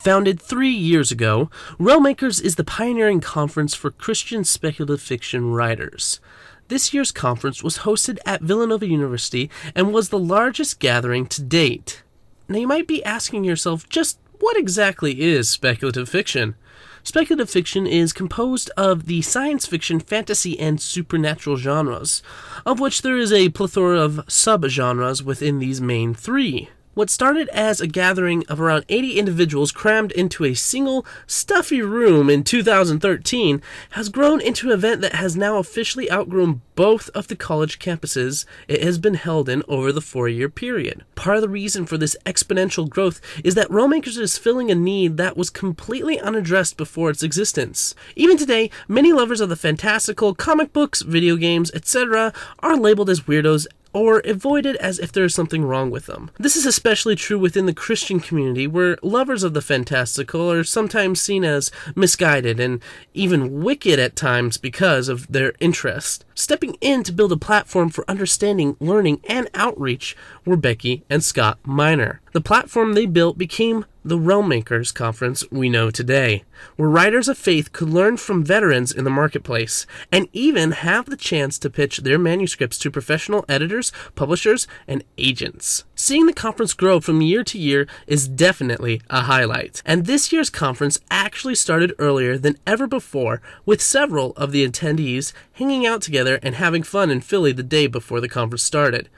Founded 3 years ago, Realmakers is the pioneering conference for Christian speculative fiction writers. This year's conference was hosted at Villanova University and was the largest gathering to date. Now you might be asking yourself, just what exactly is speculative fiction? Speculative fiction is composed of the science fiction, fantasy, and supernatural genres, of which there is a plethora of subgenres within these main three. What started as a gathering of around 80 individuals crammed into a single, stuffy room in 2013 has grown into an event that has now officially outgrown both of the college campuses it has been held in over the 4-year period. Part of the reason for this exponential growth is that Realmakers is filling a need that was completely unaddressed before its existence. Even today, many lovers of the fantastical, comic books, video games, etc. are labeled as weirdos or avoided as if there is something wrong with them. This is especially true within the Christian community, where lovers of the fantastical are sometimes seen as misguided and even wicked at times because of their interest. Stepping in to build a platform for understanding, learning, and outreach were Becky and Scott Miner. The platform they built became the Realmakers Conference we know today, where writers of faith could learn from veterans in the marketplace, and even have the chance to pitch their manuscripts to professional editors, publishers, and agents. Seeing the conference grow from year to year is definitely a highlight, and this year's conference actually started earlier than ever before, with several of the attendees hanging out together and having fun in Philly the day before the conference started.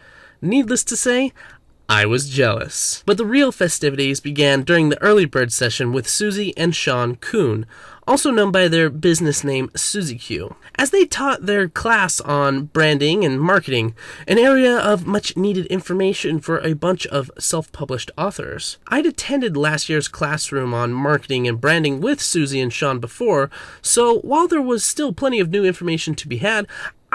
Needless to say, I was jealous. But the real festivities began during the early bird session with Susie and Sean Kuhn, also known by their business name Susie Q, as they taught their class on branding and marketing, an area of much needed information for a bunch of self-published authors. I'd attended last year's classroom on marketing and branding with Susie and Sean before, so while there was still plenty of new information to be had,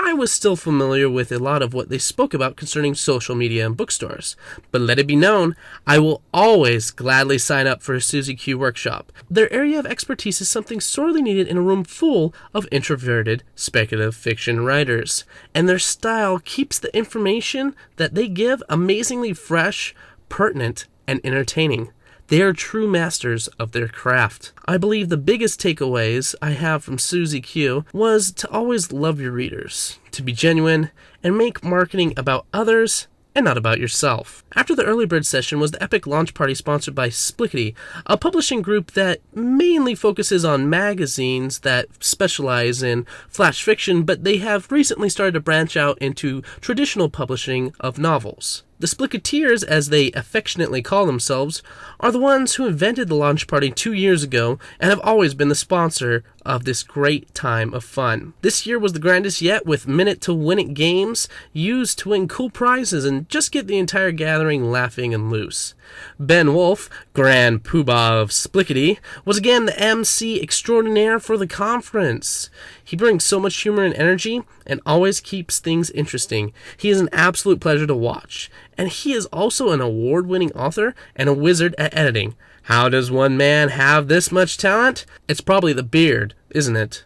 I was still familiar with a lot of what they spoke about concerning social media and bookstores. But let it be known, I will always gladly sign up for a Susie Q workshop. Their area of expertise is something sorely needed in a room full of introverted speculative fiction writers. And their style keeps the information that they give amazingly fresh, pertinent, and entertaining. They are true masters of their craft. I believe the biggest takeaways I have from Susie Q was to always love your readers, to be genuine, and make marketing about others and not about yourself. After the early bird session was the epic launch party sponsored by Splickety, a publishing group that mainly focuses on magazines that specialize in flash fiction, but they have recently started to branch out into traditional publishing of novels. The Splicketeers, as they affectionately call themselves, are the ones who invented the launch party 2 years ago and have always been the sponsor of this great time of fun. This year was the grandest yet, with minute-to-win-it games used to win cool prizes and just get the entire gathering laughing and loose. Ben Wolf, Grand Poobah of Splickety, was again the MC extraordinaire for the conference. He brings so much humor and energy and always keeps things interesting. He is an absolute pleasure to watch. And he is also an award-winning author and a wizard at editing. How does one man have this much talent? It's probably the beard, isn't it?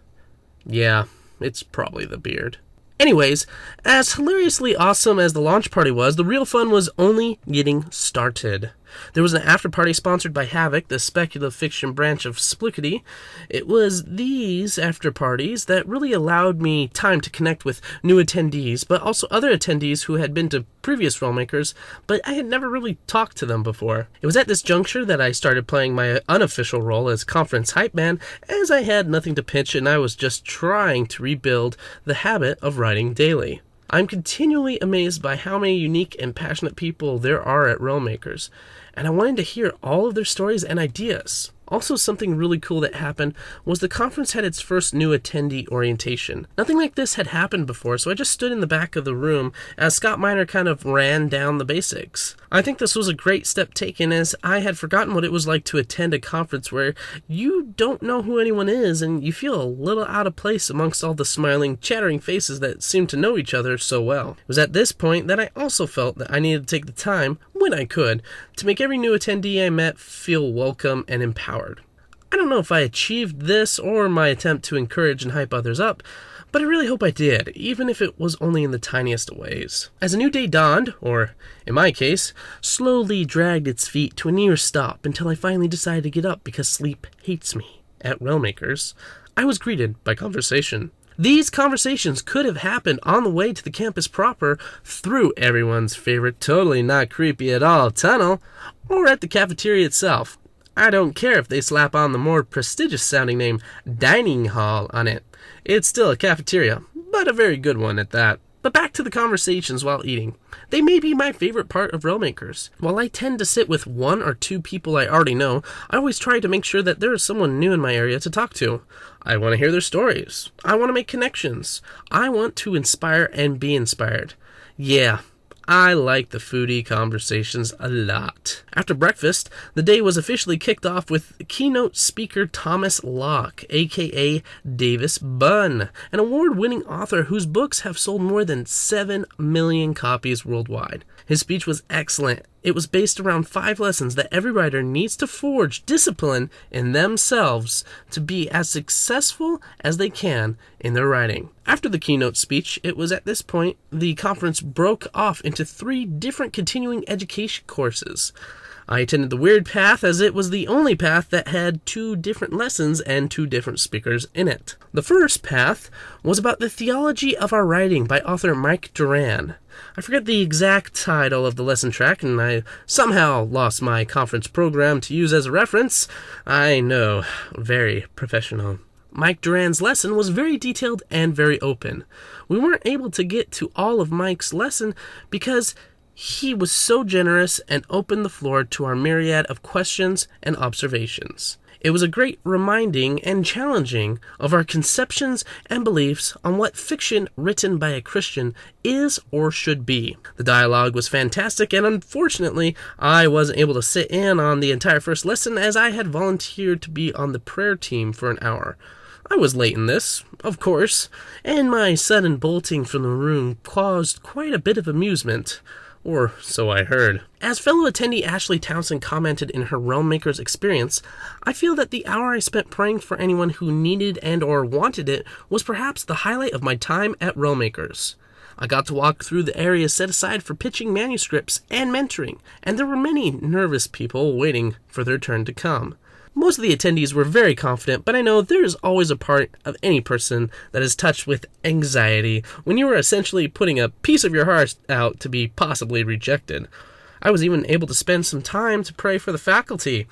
Yeah, it's probably the beard. Anyways, as hilariously awesome as the launch party was, the real fun was only getting started. There was an after-party sponsored by Havoc, the speculative fiction branch of Splickety. It was these after-parties that really allowed me time to connect with new attendees, but also other attendees who had been to previous Realmakers, but I had never really talked to them before. It was at this juncture that I started playing my unofficial role as conference hype man, as I had nothing to pitch and I was just trying to rebuild the habit of writing daily. I'm continually amazed by how many unique and passionate people there are at Realmakers, and I wanted to hear all of their stories and ideas. Also, something really cool that happened was the conference had its first new attendee orientation. Nothing like this had happened before, so I just stood in the back of the room as Scott Miner kind of ran down the basics. I think this was a great step taken, as I had forgotten what it was like to attend a conference where you don't know who anyone is and you feel a little out of place amongst all the smiling, chattering faces that seem to know each other so well. It was at this point that I also felt that I needed to take the time, when I could, to make every new attendee I met feel welcome and empowered. I don't know if I achieved this or my attempt to encourage and hype others up, But I really hope I did, even if it was only in the tiniest of ways. As a new day dawned, or in my case, slowly dragged its feet to a near stop until I finally decided to get up because sleep hates me at Realmakers, I was greeted by conversation. These conversations could have happened on the way to the campus proper, through everyone's favorite totally not creepy at all tunnel, or at the cafeteria itself. I don't care if they slap on the more prestigious sounding name Dining Hall on it. It's still a cafeteria, but a very good one at that. But back to the conversations while eating. They may be my favorite part of Realmakers. While I tend to sit with one or two people I already know, I always try to make sure that there is someone new in my area to talk to. I want to hear their stories. I want to make connections. I want to inspire and be inspired. Yeah, I like the foodie conversations a lot. After breakfast, the day was officially kicked off with keynote speaker Thomas Locke, aka Davis Bunn, an award-winning author whose books have sold more than 7 million copies worldwide. His speech was excellent. It was based around 5 lessons that every writer needs to forge discipline in themselves to be as successful as they can in their writing. After the keynote speech, it was at this point the conference broke off into 3 different continuing education courses. I attended the weird path as it was the only path that had 2 different lessons and 2 different speakers in it. The first path was about the theology of our writing by author Mike Duran. I forget the exact title of the lesson track, and I somehow lost my conference program to use as a reference. I know, very professional. Mike Duran's lesson was very detailed and very open. We weren't able to get to all of Mike's lesson because he was so generous and opened the floor to our myriad of questions and observations. It was a great reminding and challenging of our conceptions and beliefs on what fiction written by a Christian is or should be. The dialogue was fantastic, and unfortunately, I wasn't able to sit in on the entire first lesson as I had volunteered to be on the prayer team for an hour. I was late in this, of course, and my sudden bolting from the room caused quite a bit of amusement. Or so I heard. As fellow attendee Ashley Townsend commented in her Realmakers experience, I feel that the hour I spent praying for anyone who needed and or wanted it was perhaps the highlight of my time at Realmakers. I got to walk through the area set aside for pitching manuscripts and mentoring, and there were many nervous people waiting for their turn to come. Most of the attendees were very confident, but I know there is always a part of any person that is touched with anxiety when you are essentially putting a piece of your heart out to be possibly rejected. I was even able to spend some time to pray for the faculty,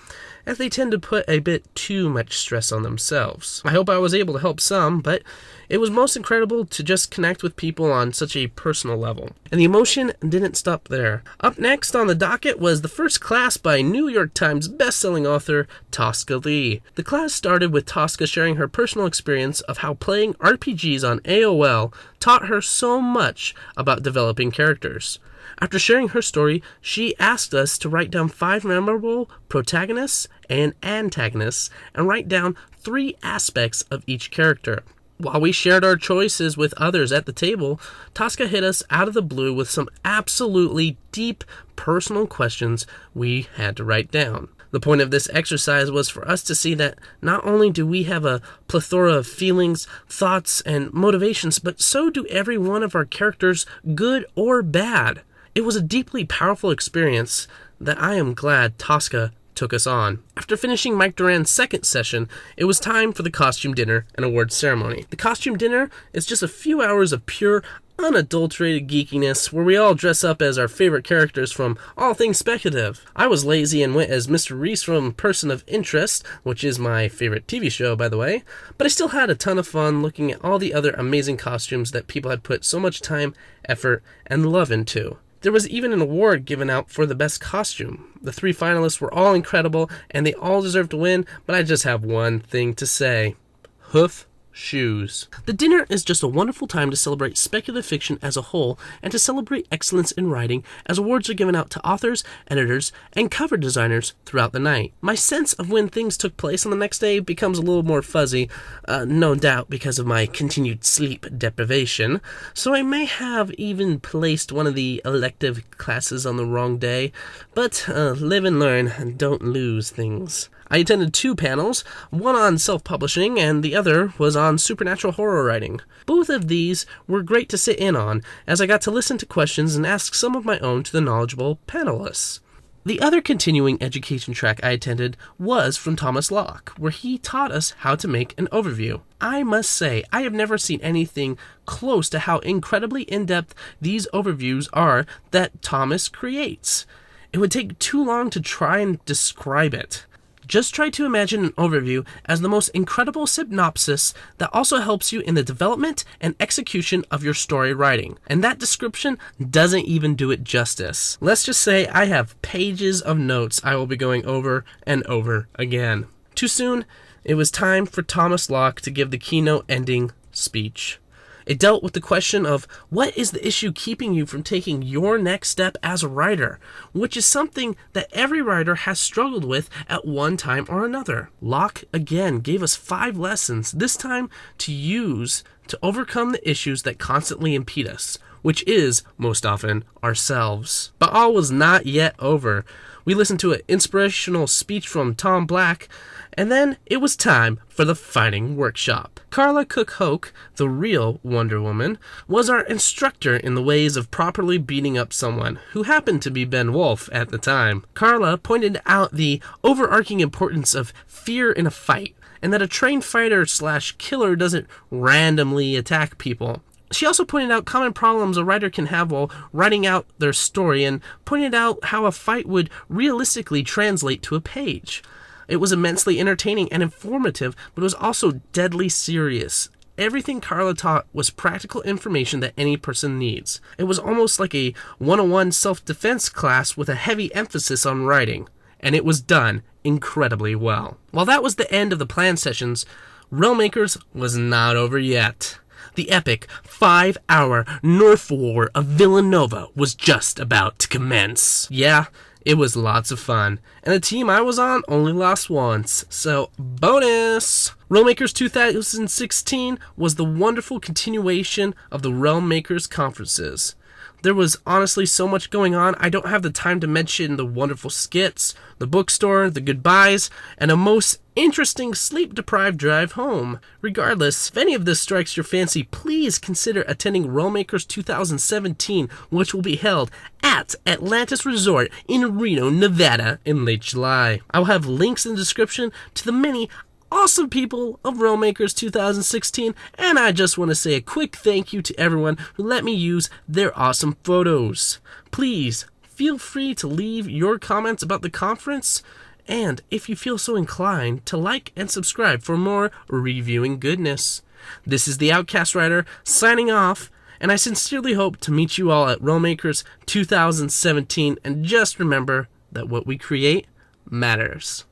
as they tend to put a bit too much stress on themselves. I hope I was able to help some, but it was most incredible to just connect with people on such a personal level. And the emotion didn't stop there. Up next on the docket was the first class by New York Times bestselling author Tosca Lee. The class started with Tosca sharing her personal experience of how playing RPGs on AOL taught her so much about developing characters. After sharing her story, she asked us to write down 5 memorable protagonists and antagonists and write down 3 aspects of each character. While we shared our choices with others at the table, Tosca hit us out of the blue with some absolutely deep personal questions we had to write down. The point of this exercise was for us to see that not only do we have a plethora of feelings, thoughts, and motivations, but so do every one of our characters, good or bad. It was a deeply powerful experience that I am glad Tosca took us on. After finishing Mike Duran's second session, it was time for the costume dinner and awards ceremony. The costume dinner is just a few hours of pure, unadulterated geekiness where we all dress up as our favorite characters from All Things Speculative. I was lazy and went as Mr. Reese from Person of Interest, which is my favorite TV show, by the way, but I still had a ton of fun looking at all the other amazing costumes that people had put so much time, effort, and love into. There was even an award given out for the best costume. The 3 finalists were all incredible, and they all deserved to win, but I just have one thing to say. Hoof shoes. The dinner is just a wonderful time to celebrate speculative fiction as a whole and to celebrate excellence in writing as awards are given out to authors, editors, and cover designers throughout the night. My sense of when things took place on the next day becomes a little more fuzzy, no doubt because of my continued sleep deprivation, so I may have even placed one of the elective classes on the wrong day, but live and learn, don't lose things. I attended 2 panels, one on self-publishing and the other was on supernatural horror writing. Both of these were great to sit in on, as I got to listen to questions and ask some of my own to the knowledgeable panelists. The other continuing education track I attended was from Thomas Locke, where he taught us how to make an overview. I must say, I have never seen anything close to how incredibly in-depth these overviews are that Thomas creates. It would take too long to try and describe it. Just try to imagine an overview as the most incredible synopsis that also helps you in the development and execution of your story writing. And that description doesn't even do it justice. Let's just say I have pages of notes I will be going over and over again. Too soon, it was time for Thomas Locke to give the keynote ending speech. It dealt with the question of what is the issue keeping you from taking your next step as a writer, which is something that every writer has struggled with at one time or another. Locke again gave us 5 lessons, this time to use to overcome the issues that constantly impede us, which is, most often, ourselves. But all was not yet over. We listened to an inspirational speech from Tom Black, and then it was time for the fighting workshop. Carla Cook Hoke, the real Wonder Woman, was our instructor in the ways of properly beating up someone, who happened to be Ben Wolf at the time. Carla pointed out the overarching importance of fear in a fight, and that a trained fighter/killer doesn't randomly attack people. She also pointed out common problems a writer can have while writing out their story, and pointed out how a fight would realistically translate to a page. It was immensely entertaining and informative, but it was also deadly serious. Everything Carla taught was practical information that any person needs. It was almost like a 101 self-defense class with a heavy emphasis on writing, and it was done incredibly well. While that was the end of the planned sessions, Realmakers was not over yet. The epic 5-hour North War of Villanova was just about to commence. Yeah, it was lots of fun, and the team I was on only lost once, so bonus! Realmakers 2016 was the wonderful continuation of the Realmakers conferences. There was honestly so much going on, I don't have the time to mention the wonderful skits, the bookstore, the goodbyes, and a most interesting sleep-deprived drive home. Regardless, if any of this strikes your fancy, please consider attending Realmakers 2017, which will be held at Atlantis Resort in Reno, Nevada in late July. I will have links in the description to the many awesome people of Realmakers 2016, and I just want to say a quick thank you to everyone who let me use their awesome photos. Please feel free to leave your comments about the conference, and if you feel so inclined, to like and subscribe for more reviewing goodness. This is the OutcastWriter signing off, and I sincerely hope to meet you all at Realmakers 2017, and just remember that what we create matters.